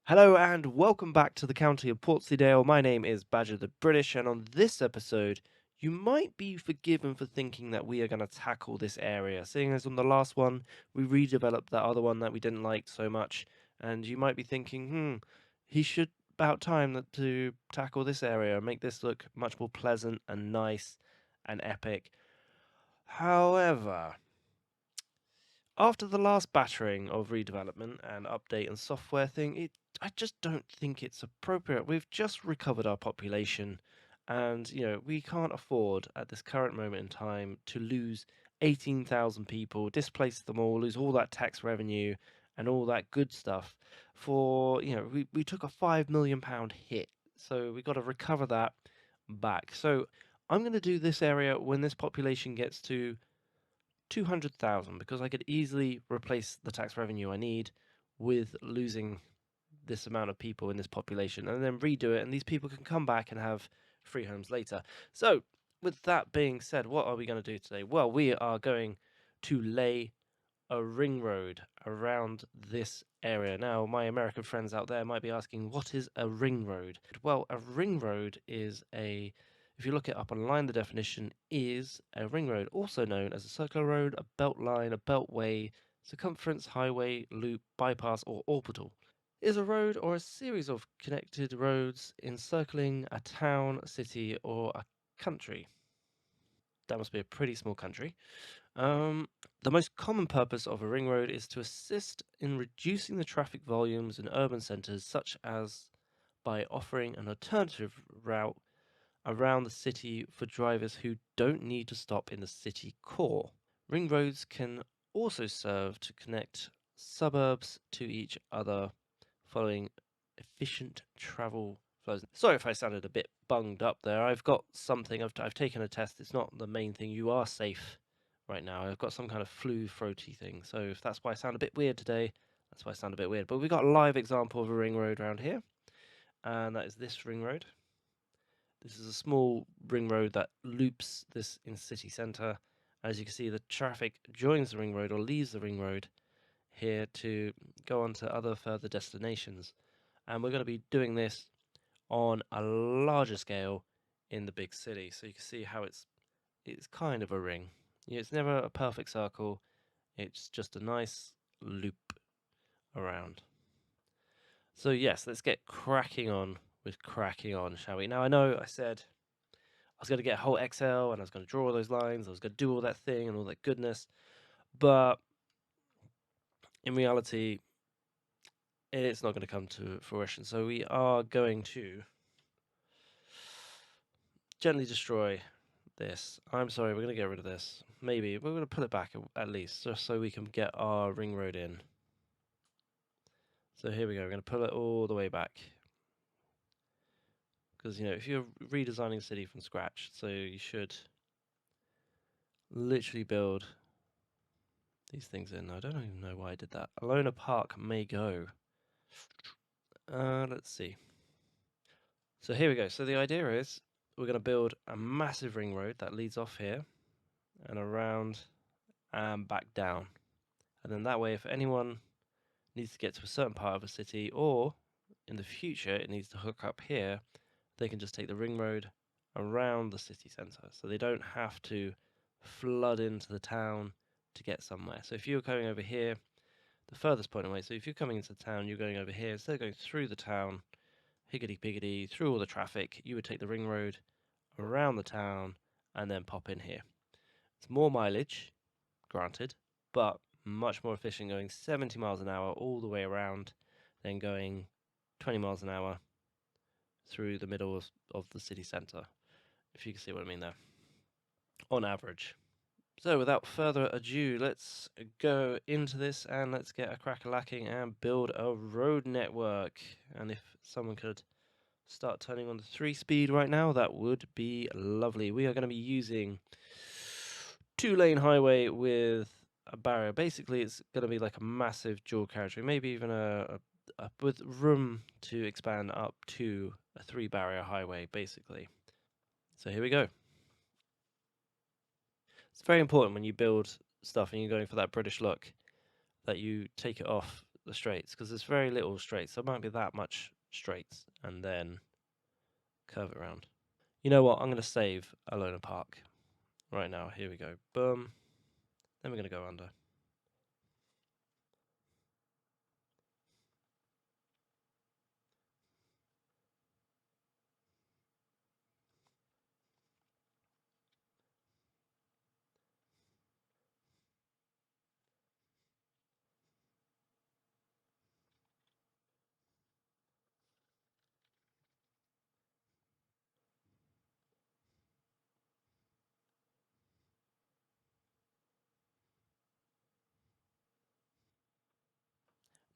Hello and welcome back to the County of Portsleydale. My name is Badger the British, and on this episode, you might be forgiven for thinking that we are going to tackle this area, seeing as on the last one, we redeveloped that other one that we didn't like so much, and you might be thinking, he should about time to tackle this area and make this look much more pleasant and nice and epic. However, after the last battering of redevelopment and update and software thing, I just don't think it's appropriate. We've just recovered our population, and we can't afford at this current moment in time to lose 18,000 people, displace them all, lose all that tax revenue and all that good stuff. For we took a £5 million hit, so we got to recover that back. So I'm going to do this area when this population gets to 200,000 because I could easily replace the tax revenue I need with losing this amount of people in this population and then redo it, and these people can come back and have free homes later. So, with that being said, what are we going to do today? Well, we are going to lay a ring road around this area. Now, my American friends out there might be asking, what is a ring road? Well, a ring road is if you look it up online, the definition is a ring road, also known as a circular road, a belt line, a beltway, circumference, highway, loop, bypass, or orbital. Is a road or a series of connected roads encircling a town, city, or a country. That must be a pretty small country. The most common purpose of a ring road is to assist in reducing the traffic volumes in urban centres, such as by offering an alternative route around the city for drivers who don't need to stop in the city core. Ring roads can also serve to connect suburbs to each other, following efficient travel flows. Sorry if I sounded a bit bunged up there. I've got something. I've taken a test. It's not the main thing. You are safe right now. I've got some kind of flu throaty thing. So if that's why I sound a bit weird today, that's why I sound a bit weird. But we've got a live example of a ring road around here, and that is this ring road. This is a small ring road that loops this in city centre. As you can see, the traffic joins the ring road or leaves the ring road here to go on to other further destinations. And we're going to be doing this on a larger scale in the big city. So you can see how it's kind of a ring. It's never a perfect circle. It's just a nice loop around. So yes, let's get cracking on with cracking on, shall we? Now I know I said I was going to get a whole Excel and I was going to draw all those lines. I was going to do all that thing and all that goodness, but in reality, it's not going to come to fruition. So we are going to gently destroy this. I'm sorry, we're going to get rid of this. Maybe we're going to put it back at least, just so we can get our ring road in. So here we go. We're going to pull it all the way back. Because, if you're redesigning a city from scratch, so you should literally build these things in. I don't even know why I did that. Alona Park may go. Let's see. So here we go. So the idea is we're going to build a massive ring road that leads off here and around and back down. And then that way, if anyone needs to get to a certain part of a city, or in the future it needs to hook up here, they can just take the ring road around the city centre. So they don't have to flood into the town to get somewhere. So if you're going over here, the furthest point away, so if you're coming into the town, you're going over here, instead of going through the town, higgity-piggity, through all the traffic, you would take the ring road around the town and then pop in here. It's more mileage, granted, but much more efficient going 70 miles an hour all the way around than going 20 miles an hour through the middle of the city centre, if you can see what I mean there, on average. So without further ado, let's go into this and let's get a crack-a-lacking and build a road network. And if someone could start turning on the 3-speed right now, that would be lovely. We are going to be using 2-lane highway with a barrier. Basically, it's going to be like a massive dual carriageway, maybe even a with room to expand up to a 3-barrier highway, basically. So here we go. It's very important when you build stuff and you're going for that British look that you take it off the straights, because there's very little straights. There might be that much straights, and then curve it around. You know what? I'm going to save Alona Park right now. Here we go. Boom. Then we're going to go under.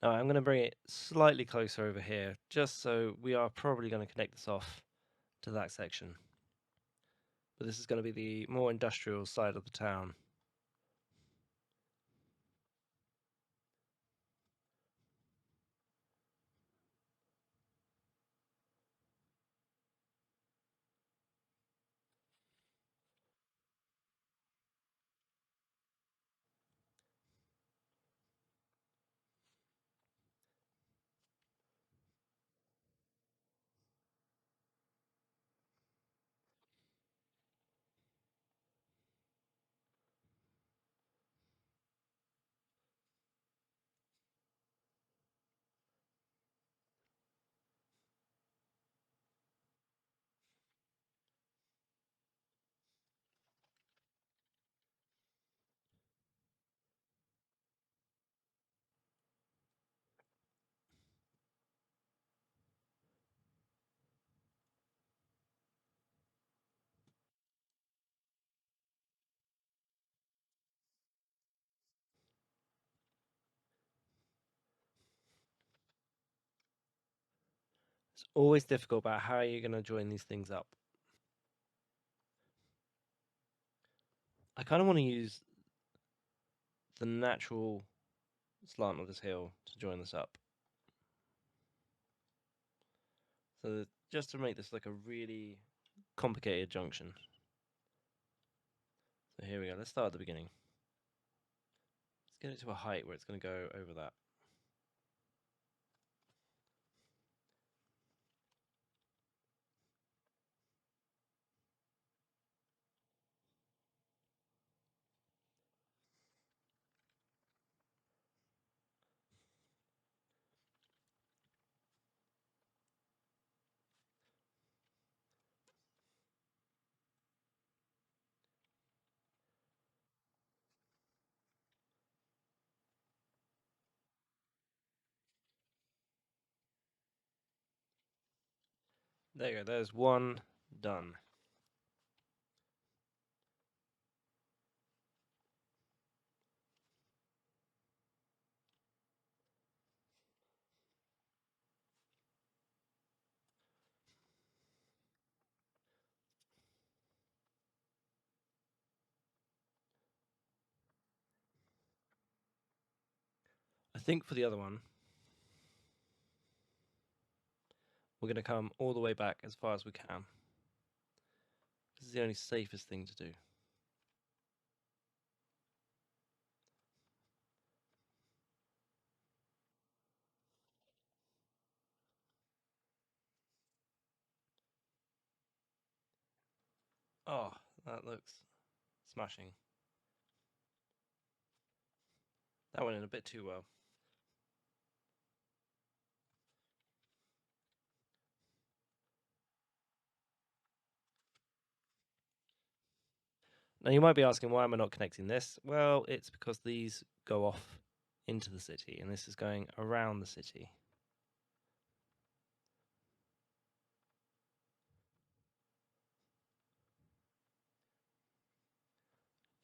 Now I'm going to bring it slightly closer over here, just so we are probably going to connect this off to that section. But this is going to be the more industrial side of the town. It's always difficult about how you're going to join these things up. I kind of want to use the natural slant of this hill to join this up. So just to make this like a really complicated junction. So here we go. Let's start at the beginning. Let's get it to a height where it's going to go over that. There you go. There's one done. I think for the other one, we're going to come all the way back as far as we can. This is the only safest thing to do. Oh, that looks smashing. That went in a bit too well. Now you might be asking, why am I not connecting this? Well, it's because these go off into the city, and this is going around the city.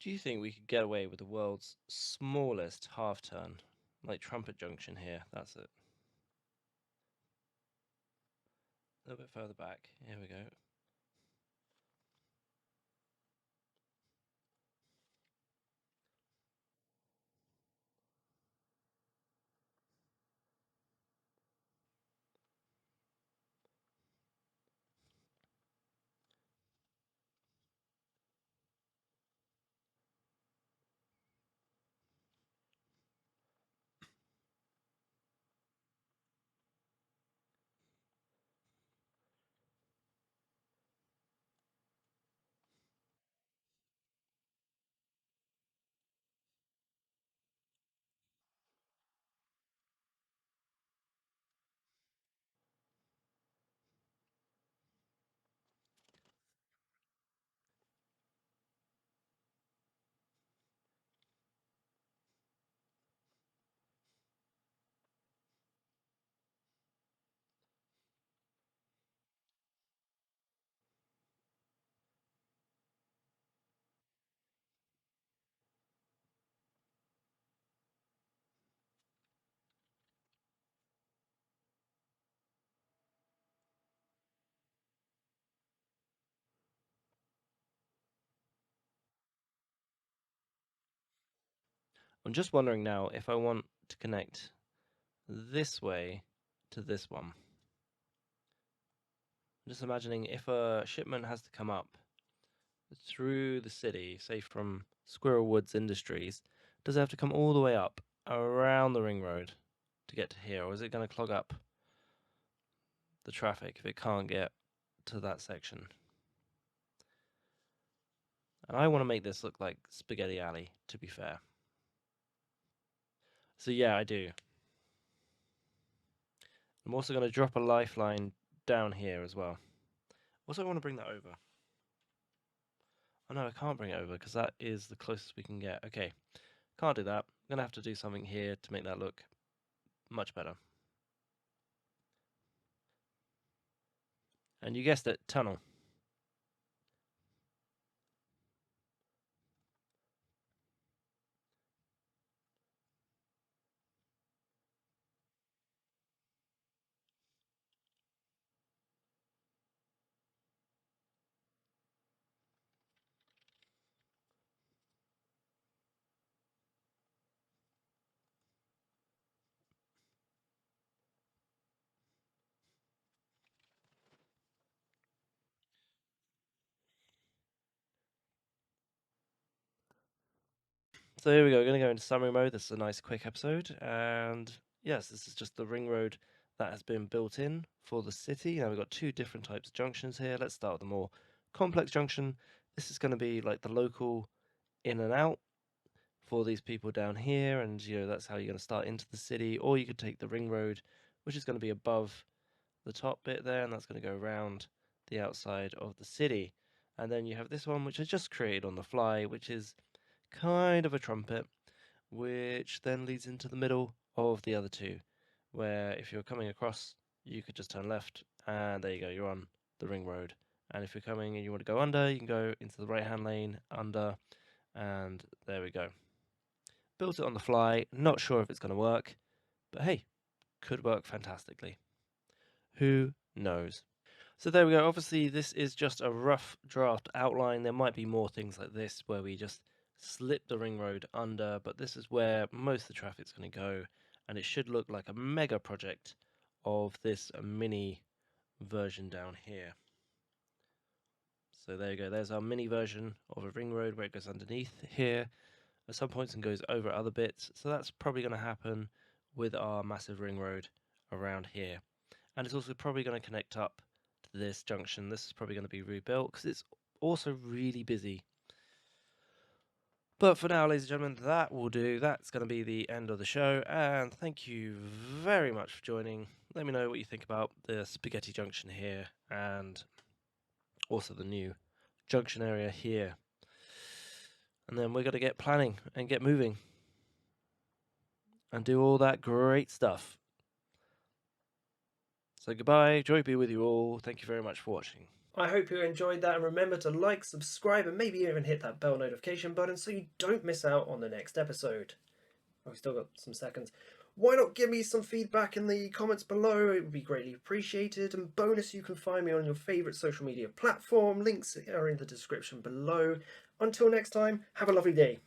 Do you think we could get away with the world's smallest half turn? Like Trumpet Junction here, that's it. A little bit further back, here we go. I'm just wondering now if I want to connect this way to this one. I'm just imagining if a shipment has to come up through the city, say from Squirrel Woods Industries, does it have to come all the way up around the ring road to get to here, or is it going to clog up the traffic if it can't get to that section? And I want to make this look like Spaghetti Alley, to be fair. So yeah, I do. I'm also going to drop a lifeline down here as well. Also, I want to bring that over. Oh no, I can't bring it over because that is the closest we can get. Okay, can't do that. I'm going to have to do something here to make that look much better. And you guessed it, tunnel. So here we go. We're going to go into summary mode. This is a nice quick episode. And yes, this is just the ring road that has been built in for the city. Now we've got two different types of junctions here. Let's start with the more complex junction. This is going to be like the local in and out for these people down here. And, that's how you're going to start into the city. Or you could take the ring road, which is going to be above the top bit there. And that's going to go around the outside of the city. And then you have this one, which I just created on the fly, which is kind of a trumpet, which then leads into the middle of the other two, where if you're coming across, you could just turn left, and there you go, you're on the ring road. And if you're coming and you want to go under, you can go into the right-hand lane, under, and there we go. Built it on the fly, not sure if it's going to work, but hey, could work fantastically. Who knows? So there we go. Obviously, this is just a rough draft outline. There might be more things like this where we just slip the ring road under, but this is where most of the traffic's going to go, and it should look like a mega project of this mini version down here. So there you go. There's our mini version of a ring road where it goes underneath here at some points and goes over other bits. So that's probably going to happen with our massive ring road around here. And it's also probably going to connect up to this junction. This is probably going to be rebuilt because it's also really busy. But for now, ladies and gentlemen, that will do. That's going to be the end of the show. And thank you very much for joining. Let me know what you think about the spaghetti junction here and also the new junction area here. And then we're going to get planning and get moving and do all that great stuff. So goodbye, joy be with you all. Thank you very much for watching. I hope you enjoyed that, and remember to like, subscribe, and maybe even hit that bell notification button so you don't miss out on the next episode. Oh, we still got some seconds. Why not give me some feedback in the comments below? It would be greatly appreciated. And bonus, you can find me on your favourite social media platform. Links are in the description below. Until next time, have a lovely day.